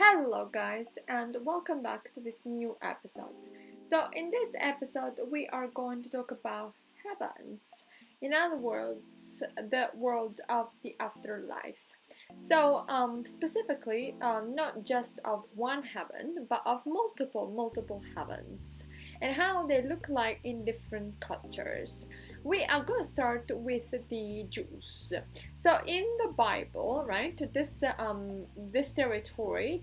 Hello, guys, and welcome back to this new episode. So, in this episode, we are going to talk about heavens. In other words, the world of the afterlife. So, specifically, not just of one heaven, but of multiple heavens, and how they look like in different cultures. We are going to start with the Jews. So in the Bible, right, this territory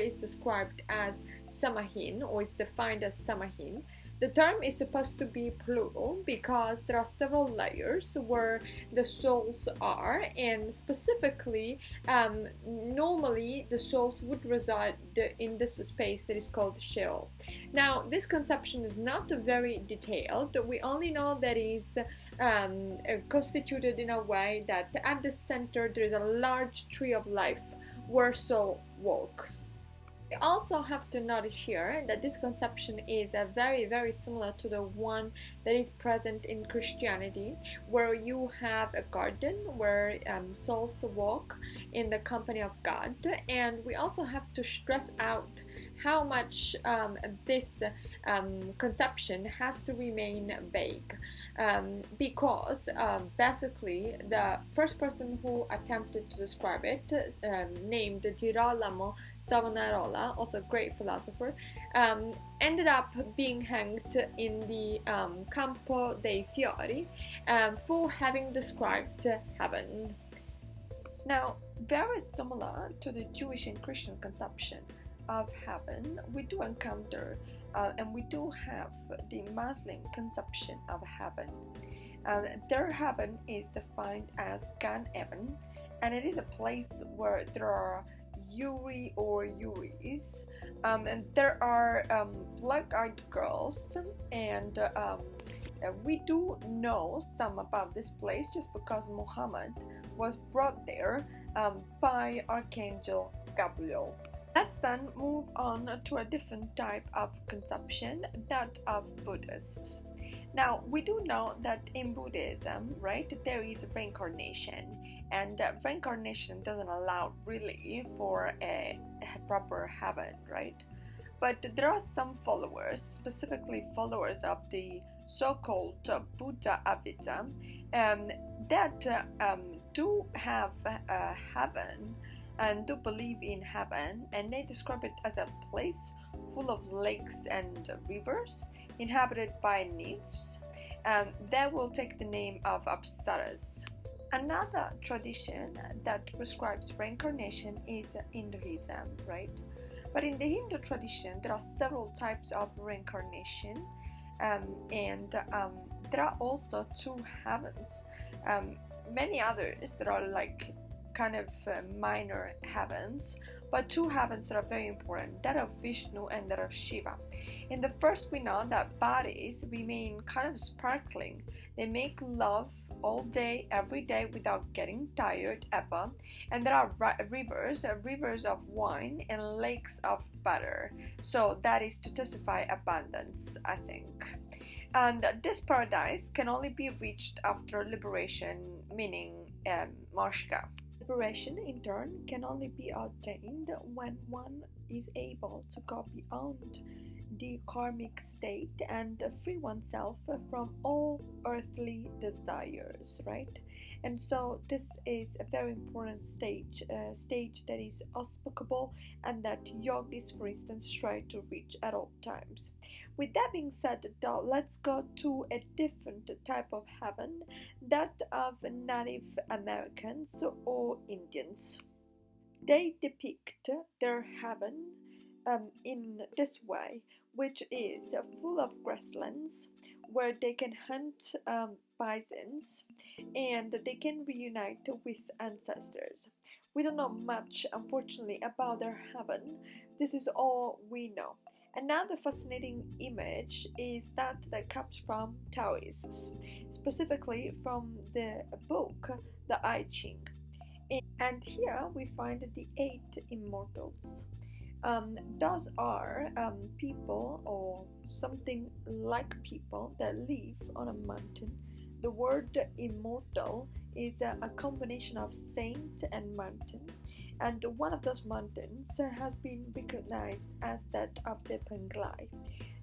is described as Samahin, or is defined as Samahin. The term is supposed to be plural because there are several layers where the souls are, and specifically, normally the souls would reside in this space that is called Sheol. Now, this conception is not very detailed. We only know that it is constituted in a way that at the center there is a large tree of life where soul walks. We also have to notice here that this conception is very similar to the one that is present in Christianity, where you have a garden where souls walk in the company of God. And we also have to stress out how much this conception has to remain vague, because basically the first person who attempted to describe it, named Girolamo Savonarola, also a great philosopher, ended up being hanged in the Campo dei Fiori for having described heaven. Now, very similar to the Jewish and Christian conception of heaven, we do encounter and we do have the Muslim conception of heaven. Their heaven is defined as Gan Eden, and it is a place where there are Yuri or Yuris, and there are black-eyed girls, and we do know some about this place just because Muhammad was brought there by Archangel Gabriel. Let's then move on to a different type of conception, that of Buddhists. Now, we do know that in Buddhism, right, there is reincarnation, and reincarnation doesn't allow really for a proper heaven, right? But there are some followers, specifically followers of the so-called Buddha Avita, that do have a heaven and do believe in heaven, and they describe it as a place full of lakes and rivers inhabited by nymphs that will take the name of Apsaras. Another tradition that prescribes reincarnation is Hinduism, right? But in the Hindu tradition, there are several types of reincarnation, and there are also two heavens. Many others that are like kind of minor heavens, but two heavens that are very important, that of Vishnu and that of Shiva. In the first, we know that bodies remain kind of sparkling. They make love all day, every day, without getting tired ever. And there are rivers of wine and lakes of butter. So that is to testify abundance, I think. And this paradise can only be reached after liberation, meaning Moksha. Liberation, in turn, can only be obtained when one is able to go beyond the karmic state and free oneself from all earthly desires, right? And so this is a very important stage that is auspicable and that yogis, for instance, try to reach at all times. With that being said, though, let's go to a different type of heaven, that of Native Americans or Indians. They depict their heaven in this way, which is full of grasslands where they can hunt bisons and they can reunite with ancestors. We don't know much, unfortunately, about their heaven. This is all we know. Another fascinating image is that comes from Taoists, specifically from the book The I Ching. And here we find the 8 immortals. Those are people or something like people that live on a mountain. The word immortal is a combination of saint and mountain, and one of those mountains has been recognized as that of the Penglai.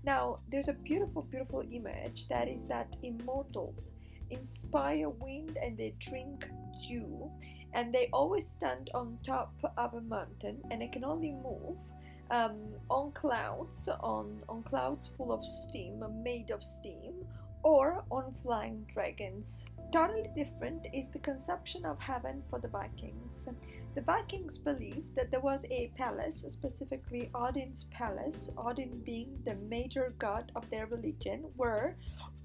Now, there's a beautiful, beautiful image that is that immortals inspire wind and they drink dew, and they always stand on top of a mountain, and they can only move um, on clouds full of steam, made of steam, or on flying dragons. Totally different is the conception of heaven for the Vikings. The Vikings believed that there was a palace, specifically Odin's palace, Odin being the major god of their religion, where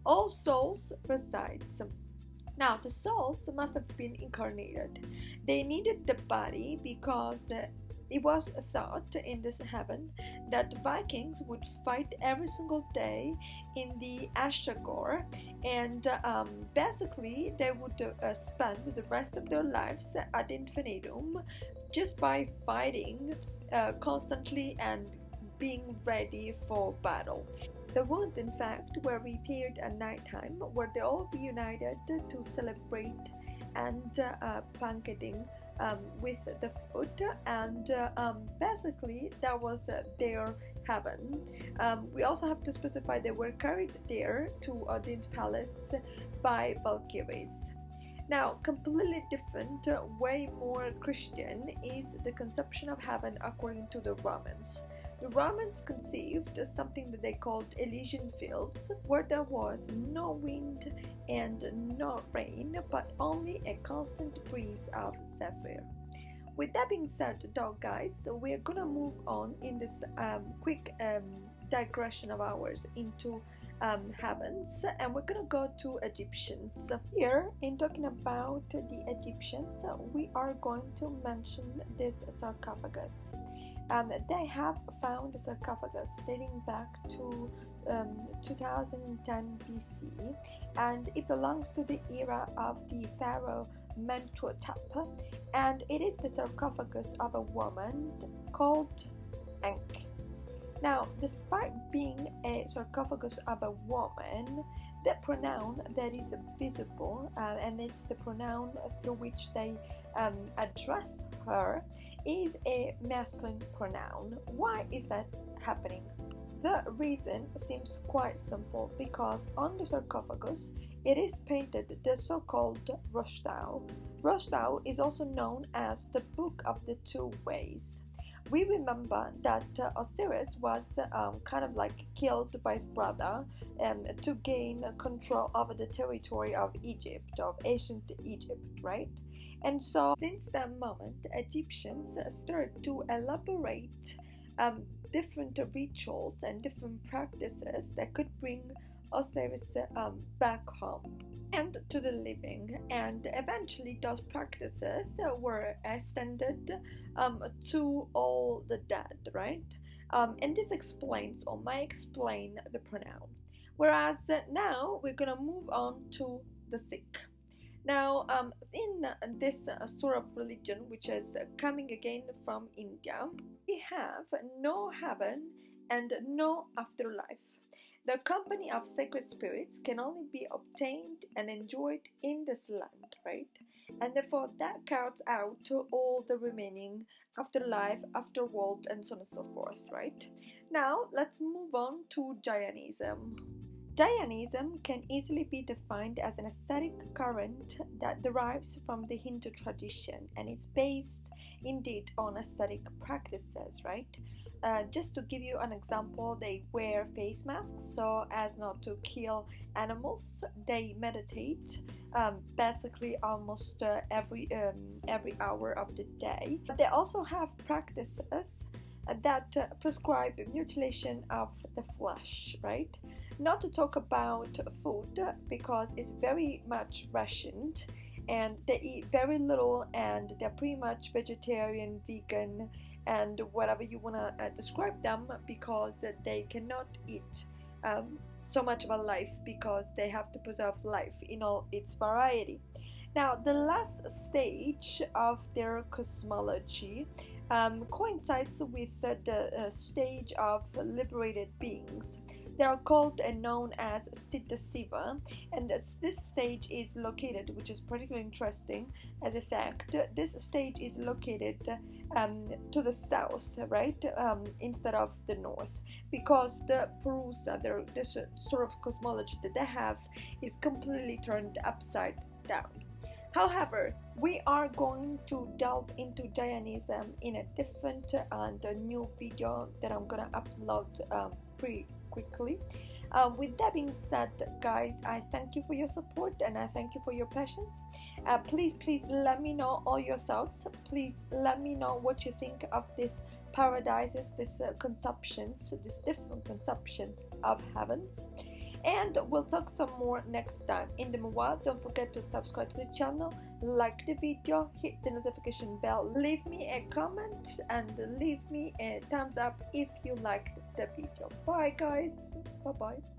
all souls resides. Now, the souls must have been incarnated. They needed the body because it was thought in this heaven that Vikings would fight every single day in the Ashagor, and basically they would spend the rest of their lives ad infinitum just by fighting constantly and being ready for battle. The woods, in fact, were repaired at nighttime, where they all reunited to celebrate and banqueting with the food, and basically that was their heaven. We also have to specify they were carried there to Odin's palace by Valkyries. Now, completely different, way more Christian, is the conception of heaven according to the Romans. The Romans conceived something that they called Elysian fields, where there was no wind and no rain, but only a constant breeze of zephyr. With that being said, though, guys, so we're gonna move on in this quick digression of ours into heavens, and we're gonna go to Egyptians. Here, in talking about the Egyptians, we are going to mention this sarcophagus. They have found a sarcophagus dating back to 2010 BC, and it belongs to the era of the pharaoh Mentuhotep, and it is the sarcophagus of a woman called Ankh. Now, despite being a sarcophagus of a woman, the pronoun that is visible, and it's the pronoun through which they address her, is a masculine pronoun. Why is that happening? The reason seems quite simple, because on the sarcophagus it is painted the so-called Rostau. Rostau is also known as the Book of the Two Ways. We remember that Osiris was kind of like killed by his brother to gain control over the territory of Egypt, of ancient Egypt, right? And so since that moment, Egyptians started to elaborate different rituals and different practices that could bring Osiris back home and to the living, and eventually those practices were extended to all the dead, right? And this explains, or might explain, the pronoun. Whereas now we're gonna move on to the Sikh. Now, in this sort of religion, which is coming again from India, we have no heaven and no afterlife. The company of sacred spirits can only be obtained and enjoyed in this land, right? And therefore that counts out to all the remaining afterlife, afterworld, and so on and so forth, right? Now, let's move on to Jainism. Jainism can easily be defined as an ascetic current that derives from the Hindu tradition, and it's based indeed on ascetic practices, right? Just to give you an example, they wear face masks so as not to kill animals. They meditate basically almost every hour of the day. But they also have practices that prescribe mutilation of the flesh, right? Not to talk about food, because it's very much rationed and they eat very little, and they're pretty much vegetarian, vegan, and whatever you want to describe them, because they cannot eat so much of a life, because they have to preserve life in all its variety. Now, the last stage of their cosmology coincides with the stage of liberated beings. They are called and known as Siddha Siva, and this stage is located, which is particularly interesting as a fact. This stage is located to the south, right, instead of the north, because the Purusa, this sort of cosmology that they have, is completely turned upside down. However, we are going to delve into Jainism in a different and a new video that I'm gonna upload pretty quickly. With that being said, guys, I thank you for your support and I thank you for your patience. Please let me know all your thoughts. Please let me know what you think of these paradises, these conceptions, these different conceptions of heavens. And we'll talk some more next time. In the meanwhile, don't forget to subscribe to the channel, like the video, hit the notification bell, leave me a comment and leave me a thumbs up if you liked the video. Bye guys, bye bye.